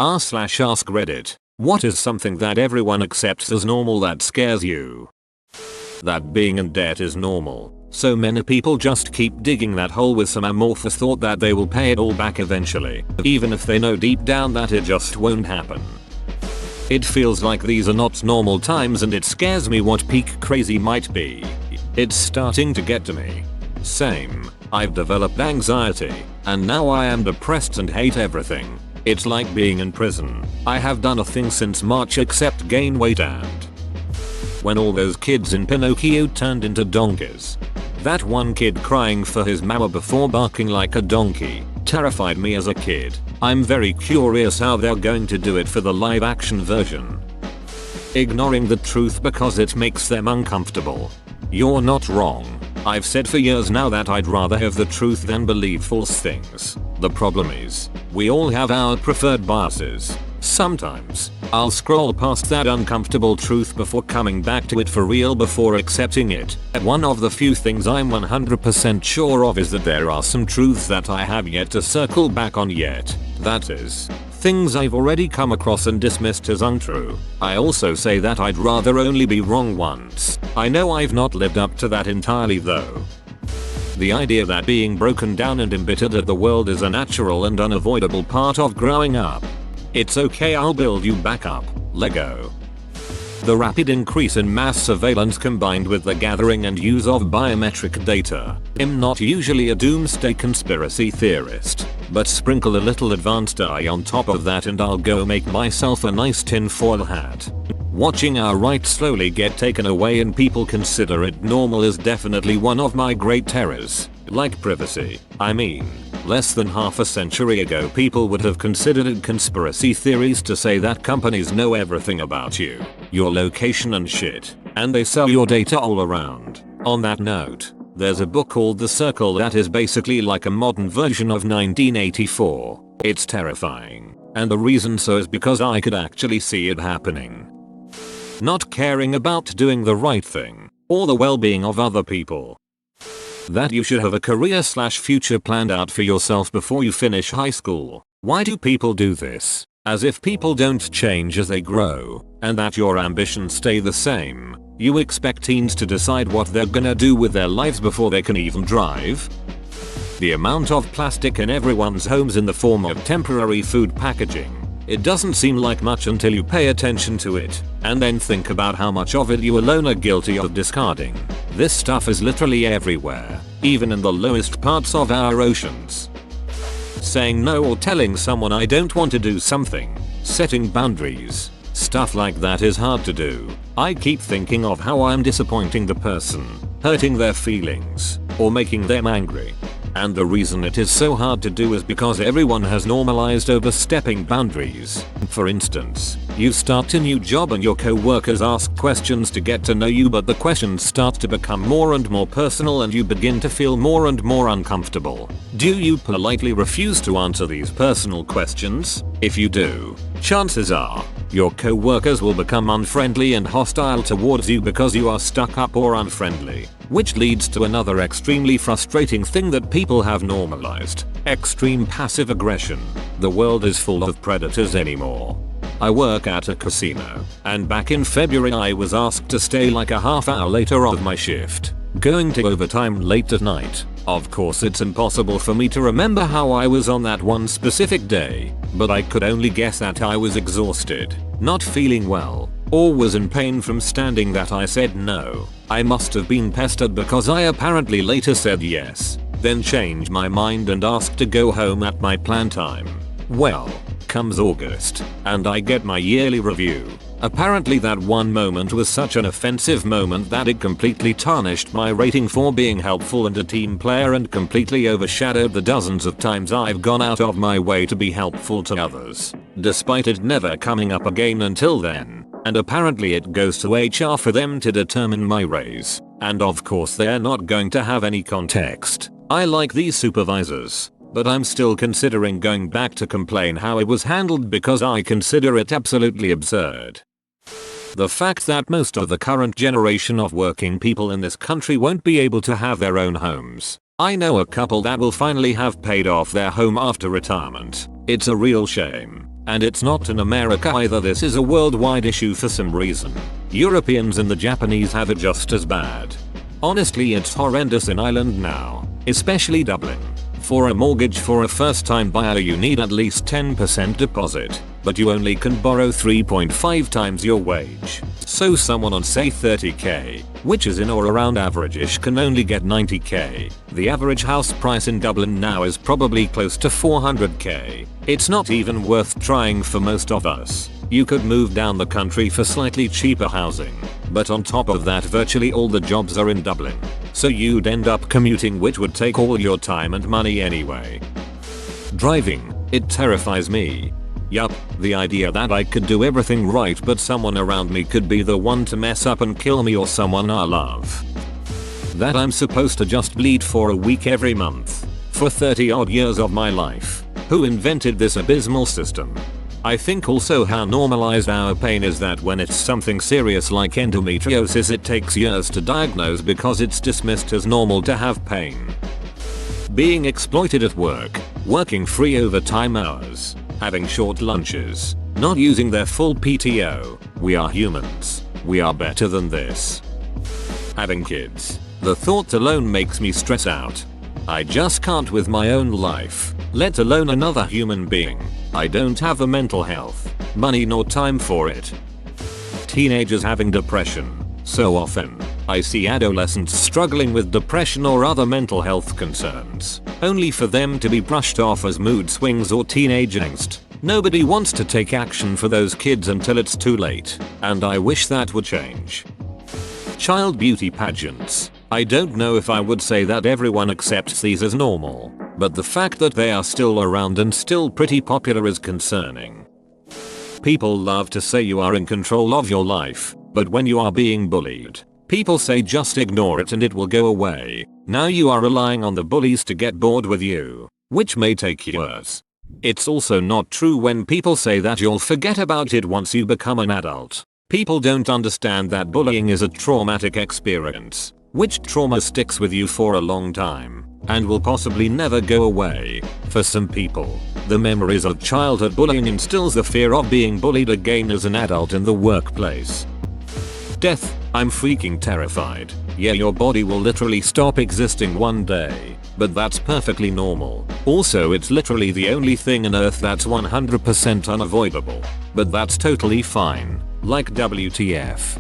r/ask Reddit. What is something that everyone accepts as normal that scares you? That being in debt is normal. So many people just keep digging that hole with some amorphous thought that they will pay it all back eventually, even if they know deep down that it just won't happen. It feels like these are not normal times, and it scares me what peak crazy might be. It's starting to get to me. Same. I've developed anxiety, and now I am depressed and hate everything. It's like being in prison. I have done nothing since March except gain weight, and when all those kids in Pinocchio turned into donkeys. That one kid crying for his mama before barking like a donkey terrified me as a kid. I'm very curious how they're going to do it for the live action version. Ignoring the truth because it makes them uncomfortable. You're not wrong. I've said for years now that I'd rather have the truth than believe false things. The problem is, we all have our preferred biases. Sometimes, I'll scroll past that uncomfortable truth before coming back to it for real before accepting it. One of the few things I'm 100% sure of is that there are some truths that I have yet to circle back on yet. That is, things I've already come across and dismissed as untrue. I also say that I'd rather only be wrong once. I know I've not lived up to that entirely though. The idea that being broken down and embittered at the world is a natural and unavoidable part of growing up. It's okay, I'll build you back up, Lego. The rapid increase in mass surveillance combined with the gathering and use of biometric data. I'm not usually a doomsday conspiracy theorist, but sprinkle a little advanced AI on top of that and I'll go make myself a nice tinfoil hat. Watching our rights slowly get taken away and people consider it normal is definitely one of my great terrors. Like privacy. I mean, less than half a century ago people would have considered it conspiracy theories to say that companies know everything about you, your location and shit, and they sell your data all around. On that note, there's a book called The Circle that is basically like a modern version of 1984. It's terrifying, and the reason so is because I could actually see it happening. Not caring about doing the right thing, or the well-being of other people. That you should have a career/future planned out for yourself before you finish high school. Why do people do this? As if people don't change as they grow, and that your ambitions stay the same. You expect teens to decide what they're gonna do with their lives before they can even drive? The amount of plastic in everyone's homes in the form of temporary food packaging. It doesn't seem like much until you pay attention to it, and then think about how much of it you alone are guilty of discarding. This stuff is literally everywhere, even in the lowest parts of our oceans. Saying no or telling someone I don't want to do something, setting boundaries, stuff like that is hard to do. I keep thinking of how I'm disappointing the person, hurting their feelings, or making them angry. And the reason it is so hard to do is because everyone has normalized overstepping boundaries. For instance, you start a new job and your co-workers ask questions to get to know you, but the questions start to become more and more personal and you begin to feel more and more uncomfortable. Do you politely refuse to answer these personal questions? If you do, chances are, your co-workers will become unfriendly and hostile towards you because you are stuck up or unfriendly. Which leads to another extremely frustrating thing that people have normalized. Extreme passive aggression. The world is full of predators anymore. I work at a casino, and back in February I was asked to stay like a half hour later of my shift, going to overtime late at night. Of course it's impossible for me to remember how I was on that one specific day, but I could only guess that I was exhausted, not feeling well, or was in pain from standing that I said no. I must have been pestered because I apparently later said yes, then changed my mind and asked to go home at my planned time. Well, comes August, and I get my yearly review. Apparently that one moment was such an offensive moment that it completely tarnished my rating for being helpful and a team player and completely overshadowed the dozens of times I've gone out of my way to be helpful to others, despite it never coming up again until then. And apparently it goes to HR for them to determine my raise. And of course they're not going to have any context. I like these supervisors, but I'm still considering going back to complain how it was handled because I consider it absolutely absurd. The fact that most of the current generation of working people in this country won't be able to have their own homes. I know a couple that will finally have paid off their home after retirement. It's a real shame. And it's not in America either, this is a worldwide issue for some reason. Europeans and the Japanese have it just as bad. Honestly, it's horrendous in Ireland now, especially Dublin. For a mortgage for a first time buyer you need at least 10% deposit, but you only can borrow 3.5 times your wage. So someone on say 30k, which is in or around average-ish, can only get 90k. The average house price in Dublin now is probably close to 400k. It's not even worth trying for most of us. You could move down the country for slightly cheaper housing. But on top of that, virtually all the jobs are in Dublin. So you'd end up commuting, which would take all your time and money anyway. Driving, it terrifies me. Yup, the idea that I could do everything right but someone around me could be the one to mess up and kill me or someone I love. That I'm supposed to just bleed for a week every month. For 30 odd years of my life. Who invented this abysmal system? I think also how normalized our pain is, that when it's something serious like endometriosis it takes years to diagnose because it's dismissed as normal to have pain. Being exploited at work, working free overtime hours, having short lunches, not using their full PTO. We are humans. We are better than this. Having kids. The thought alone makes me stress out. I just can't with my own life, let alone another human being. I don't have the mental health, money nor time for it. Teenagers having depression. So often, I see adolescents struggling with depression or other mental health concerns, only for them to be brushed off as mood swings or teenage angst. Nobody wants to take action for those kids until it's too late, and I wish that would change. Child beauty pageants. I don't know if I would say that everyone accepts these as normal, but the fact that they are still around and still pretty popular is concerning. People love to say you are in control of your life, but when you are being bullied, people say just ignore it and it will go away. Now you are relying on the bullies to get bored with you, which may take years. It's also not true when people say that you'll forget about it once you become an adult. People don't understand that bullying is a traumatic experience, which trauma sticks with you for a long time, and will possibly never go away. For some people, the memories of childhood bullying instills the fear of being bullied again as an adult in the workplace. Death, I'm freaking terrified. Yeah, your body will literally stop existing one day, but that's perfectly normal. Also, it's literally the only thing on earth that's 100% unavoidable, but that's totally fine. Like WTF.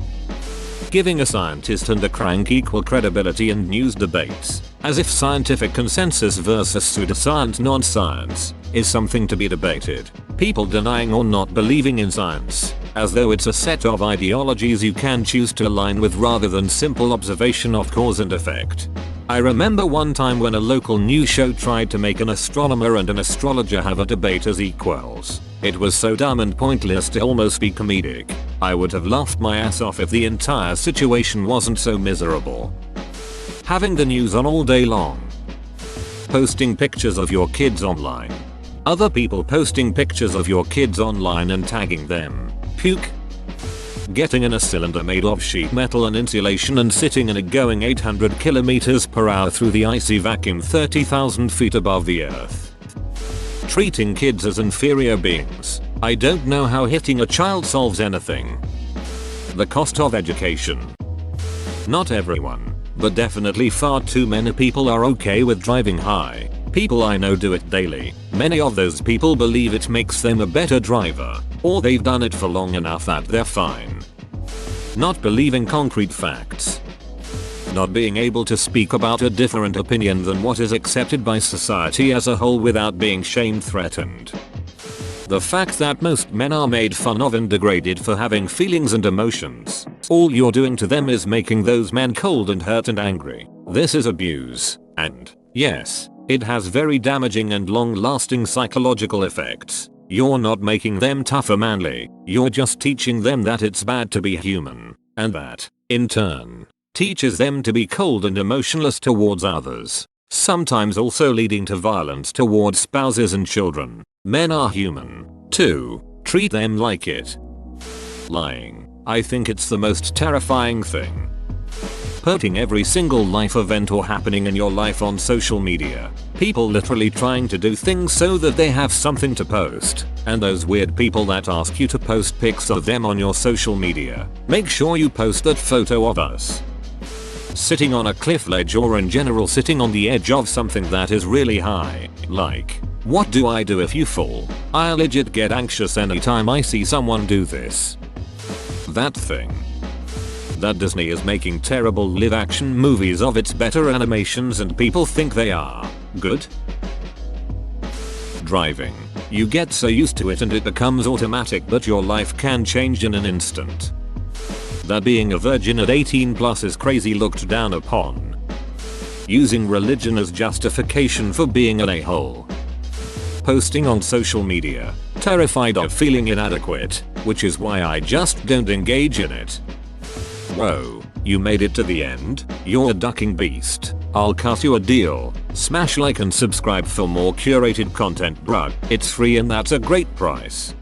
Giving a scientist and a crank equal credibility in news debates, as if scientific consensus versus pseudoscience non-science is something to be debated. People denying or not believing in science, as though it's a set of ideologies you can choose to align with rather than simple observation of cause and effect. I remember one time when a local news show tried to make an astronomer and an astrologer have a debate as equals. It was so dumb and pointless to almost be comedic. I would have laughed my ass off if the entire situation wasn't so miserable. Having the news on all day long. Posting pictures of your kids online. Other people posting pictures of your kids online and tagging them. Puke. Getting in a cylinder made of sheet metal and insulation and sitting in it going 800 km/h through the icy vacuum 30,000 feet above the earth. Treating kids as inferior beings. I don't know how hitting a child solves anything. The cost of education. Not everyone, but definitely far too many people are okay with driving high. People I know do it daily. Many of those people believe it makes them a better driver, or they've done it for long enough that they're fine. Not believing concrete facts. Not being able to speak about a different opinion than what is accepted by society as a whole without being shame-threatened. The fact that most men are made fun of and degraded for having feelings and emotions. All you're doing to them is making those men cold and hurt and angry. This is abuse, and, yes, it has very damaging and long-lasting psychological effects. You're not making them tough or manly, you're just teaching them that it's bad to be human, and that, in turn, teaches them to be cold and emotionless towards others, sometimes also leading to violence towards spouses and children. Men are human, too. Treat them like it. Lying. I think it's the most terrifying thing. Putting every single life event or happening in your life on social media. People literally trying to do things so that they have something to post. And those weird people that ask you to post pics of them on your social media. Make sure you post that photo of us sitting on a cliff ledge, or in general sitting on the edge of something that is really high. Like, what do I do if you fall? I legit get anxious anytime I see someone do this. That thing. That Disney is making terrible live action movies of its better animations and people think they are good. Driving. You get so used to it and it becomes automatic, but your life can change in an instant. That being a virgin at 18 plus is crazy, looked down upon. Using religion as justification for being an a-hole. Posting on social media. Terrified of feeling inadequate, which is why I just don't engage in it. Whoa, you made it to the end? You're a ducking beast. I'll cut you a deal. Smash like and subscribe for more curated content, bruh. It's free and that's a great price.